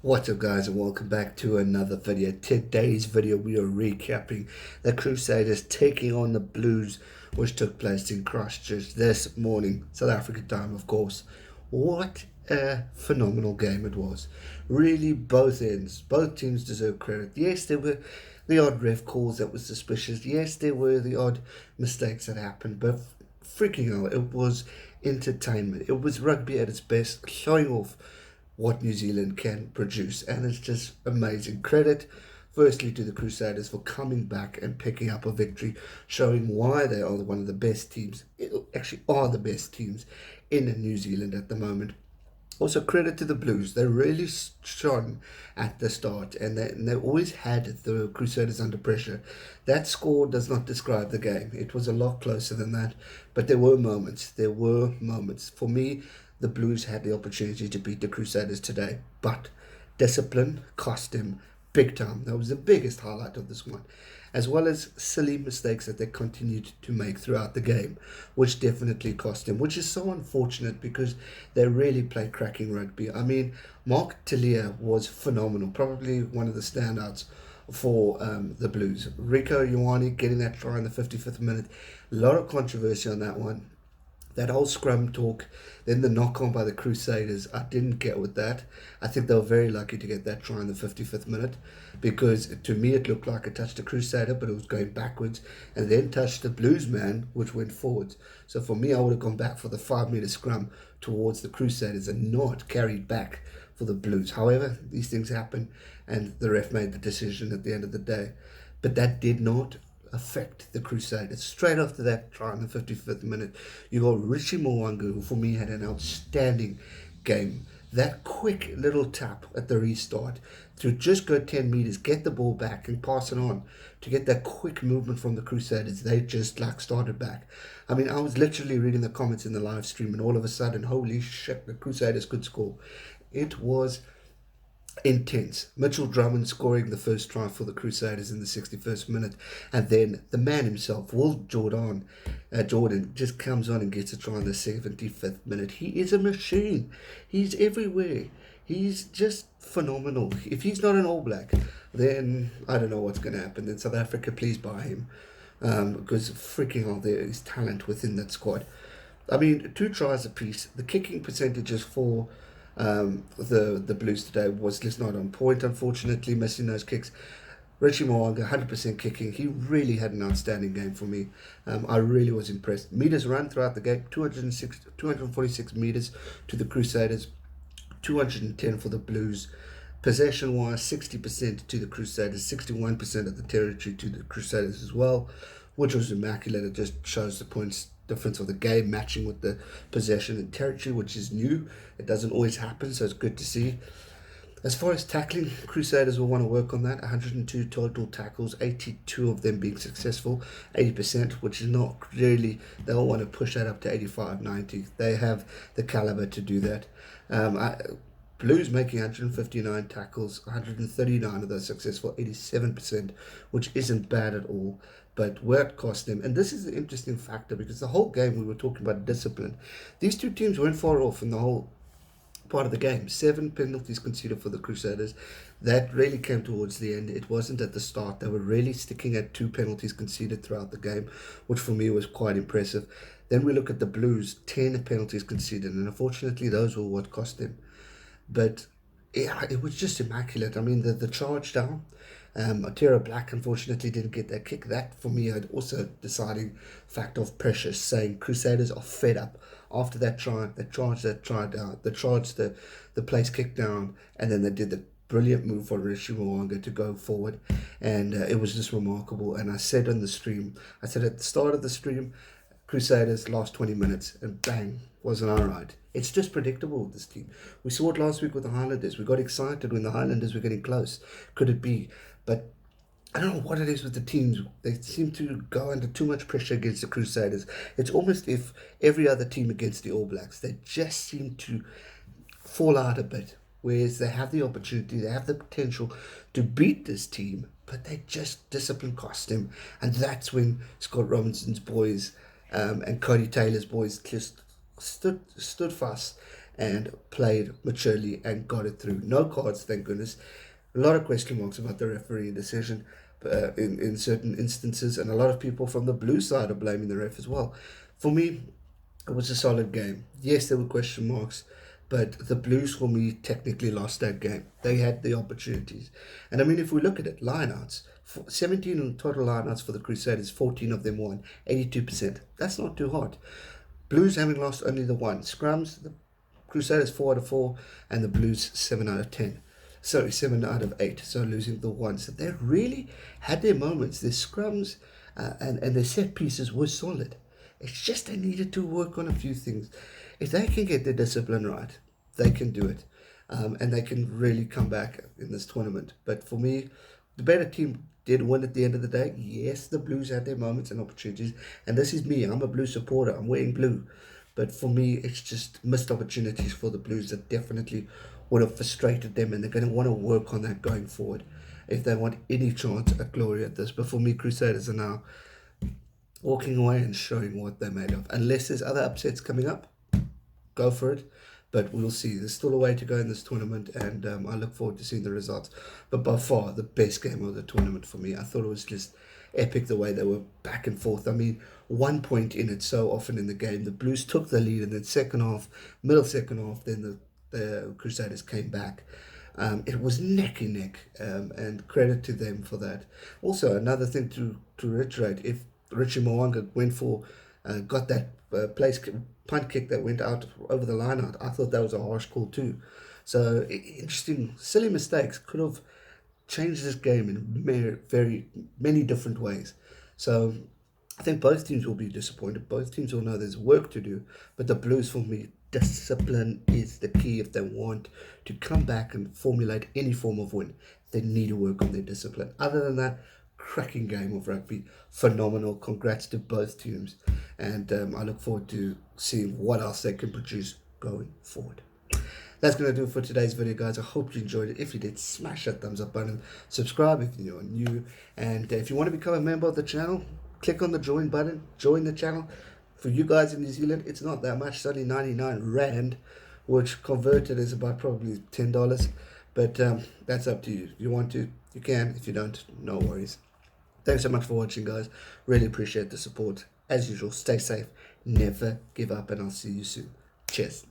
What's up guys, and welcome back to another video. Today's video we are recapping the Crusaders taking on the Blues, which took place in Christchurch this morning, South African time of course. What a phenomenal game it was. Really, both ends, both teams deserve credit. Yes, there were the odd ref calls that were suspicious. Yes, there were the odd mistakes that happened, but freaking hell, it was entertainment. It was rugby at its best, showing off what New Zealand can produce, and it's just amazing. Credit firstly to the Crusaders for coming back and picking up a victory, showing why they are one of the best teams, actually are the best teams in New Zealand at the moment. Also, credit to the Blues. They really shone at the start, and they always had the Crusaders under pressure. That score does not describe the game. It was a lot closer than that, but there were moments. There were moments. For me, the Blues had the opportunity to beat the Crusaders today, but discipline cost them big time. That was the biggest highlight of this one, as well as silly mistakes that they continued to make throughout the game, which definitely cost them, which is so unfortunate because they really play cracking rugby. I mean, Mark Talia was phenomenal, probably one of the standouts for the Blues. Rico Ioane getting that try in the 55th minute. A lot of controversy on that one. That whole scrum talk, then the knock-on by the Crusaders, I didn't get with that. I think they were very lucky to get that try in the 55th minute, because to me it looked like it touched the Crusader, but it was going backwards, and then touched the Blues man, which went forwards. So for me, I would have gone back for the 5-metre scrum towards the Crusaders and not carried back for the Blues. However, these things happen, and the ref made the decision at the end of the day. But that did not affect the Crusaders. Straight after that try in the 55th minute, you got Richie Mwanga, who for me had an outstanding game. That quick little tap at the restart to just go 10 meters, get the ball back and pass it on, to get that quick movement from the Crusaders. They just started back. I mean, I was literally reading the comments in the live stream, and all of a sudden, holy shit, the Crusaders could score. It was intense. Mitchell Drummond scoring the first try for the Crusaders in the 61st minute, and then the man himself, Will Jordan, just comes on and gets a try in the 75th minute. He is a machine. He's everywhere. He's just phenomenal. If he's not an All Black, then I don't know what's going to happen. Then South Africa, please buy him, because freaking hell, there is talent within that squad. I mean, 2 tries apiece. The kicking percentages for the Blues today was just not on point, unfortunately, missing those kicks. Richie Mwanga, 100% kicking. He really had an outstanding game for me. I really was impressed. Meters run throughout the game, 246 meters to the Crusaders, 210 for the Blues. Possession-wise, 60% to the Crusaders, 61% of the territory to the Crusaders as well, which was immaculate. It just shows the points difference of the game matching with the possession and territory, which is new. It doesn't always happen, so it's good to see. As far as tackling, Crusaders will want to work on that. 102 total tackles, 82 of them being successful, 80%, which is not really, they'll want to push that up to 85, 90. They have the caliber to do that. Blues making 159 tackles, 139 of those successful, 87%, which isn't bad at all. But where it cost them, and this is the interesting factor, because the whole game we were talking about discipline. These two teams weren't far off in the whole part of the game. 7 penalties conceded for the Crusaders. That really came towards the end. It wasn't at the start. They were really sticking at 2 penalties conceded throughout the game, which for me was quite impressive. Then we look at the Blues, 10 penalties conceded, and unfortunately those were what cost them. But yeah, it was just immaculate. I mean, the charge down, Aotearoa Black unfortunately didn't get that kick. That for me had also deciding factor of pressure, saying Crusaders are fed up after that try. They charged that try down, they charged the place kick down, and then they did the brilliant move for Richie Mwanga to go forward, and it was just remarkable. And I said on the stream, I said at the start of the stream, Crusaders last 20 minutes, and bang, wasn't alright. It's just predictable with this team. We saw it last week with the Highlanders. We got excited when the Highlanders were getting close. Could it be? But I don't know what it is with the teams. They seem to go under too much pressure against the Crusaders. It's almost if every other team against the All Blacks, they just seem to fall out a bit. Whereas they have the opportunity, they have the potential to beat this team, but they just discipline cost them. And that's when Scott Robinson's boys and Cody Taylor's boys just stood fast and played maturely and got it through. No cards, thank goodness. A lot of question marks about the referee decision in certain instances, and a lot of people from the blue side are blaming the ref as well. For me, it was a solid game. Yes, there were question marks, but the Blues, for me, technically lost that game. They had the opportunities. And I mean, if we look at it, lineouts, 17 total lineouts for the Crusaders, 14 of them won, 82%. That's not too hard. Blues having lost only the one. Scrums, the Crusaders 4 out of 4, and the Blues 7 out of 10. Sorry, 7 out of 8, so losing the one. So they really had their moments. Their scrums and their set pieces were solid. It's just they needed to work on a few things. If they can get their discipline right, they can do it. And they can really come back in this tournament. But for me, the better team did win at the end of the day. Yes, the Blues had their moments and opportunities. And this is me. I'm a Blue supporter. I'm wearing blue. But for me, it's just missed opportunities for the Blues that definitely would have frustrated them. And they're going to want to work on that going forward if they want any chance at glory at this. But for me, Crusaders are now walking away and showing what they're made of. Unless there's other upsets coming up, go for it. But we'll see. There's still a way to go in this tournament, and I look forward to seeing the results. But by far, the best game of the tournament for me. I thought it was just epic the way they were back and forth. I mean, 1 point in it so often in the game. The Blues took the lead, and then second half, middle second half, then the Crusaders came back. It was neck and neck, and credit to them for that. Also, another thing to reiterate, if Richie Mwanga went for, got that punt kick that went out over the line out, I thought that was a harsh call too. So interesting, silly mistakes could have changed this game in very many different ways. So I think both teams will be disappointed. Both teams will know there's work to do. But the Blues, for me, discipline is the key if they want to come back and formulate any form of win. They need to work on their discipline. Other than that, cracking game of rugby, phenomenal. Congrats to both teams, and I look forward to seeing what else they can produce going forward. That's going to do it for today's video, guys. I hope you enjoyed it. If you did, smash that thumbs up button, subscribe if you're new, and if you want to become a member of the channel, click on the join button, join the channel. For you guys in New Zealand, it's not that much. It's only 99 Rand, which converted is about probably $10, but that's up to you. If you want to, you can. If you don't, no worries. Thanks so much for watching, guys. Really appreciate the support. As usual, stay safe, never give up, and I'll see you soon. Cheers.